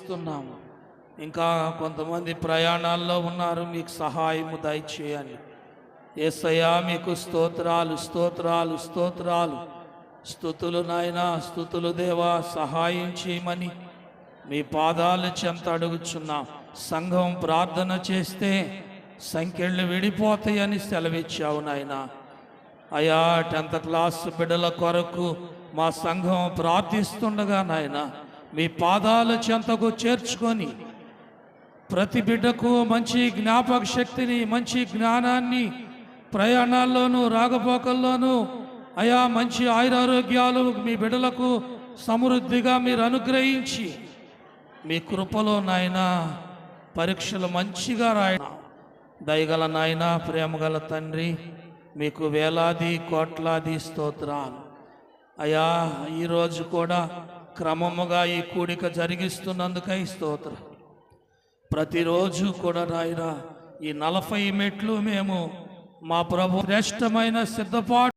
ప్రార్థిస్తున్నాము. ఇంకా కొంతమంది ప్రయాణాల్లో ఉన్నారు, మీకు సహాయము దయచేయండి. యేసయ్యా మీకు స్తోత్రాలు స్తోత్రాలు స్తోత్రాలు, స్తుతులు నాయనా, స్తుతులు దేవా. సహాయం చేయమని మీ పాదాల చెంత అడుగుచున్నాం. సంఘం ప్రార్థన చేస్తే సంఖ్యలు విడిపోతాయని సెలవిచ్చావు నాయనా. అయా 10th క్లాస్ బిడ్డల కొరకు మా సంఘం ప్రార్థిస్తుండగా నాయన మీ పాదాల చెంతకు చేర్చుకొని ప్రతి బిడ్డకు మంచి జ్ఞాపక శక్తిని, మంచి జ్ఞానాన్ని, ప్రయాణాల్లోనూ రాకపోకల్లోనూ అయా మంచి ఆయురారోగ్యాలు మీ బిడ్డలకు సమృద్ధిగా మీరు అనుగ్రహించి మీ కృపలో నాయన పరీక్షలు మంచిగా రాయన. దయగల నాయన, ప్రేమగల తండ్రి, మీకు వేలాది కోట్లాది స్తోత్రాలు. అయా ఈరోజు కూడా క్రమముగా ఈ కూడిక జరిగిస్తున్నందుకై స్తోత్రం. ప్రతిరోజు కూడా నాయన ఈ 40 మెట్లు మేము మా ప్రభు శ్రేష్టమైన సిద్ధపాటు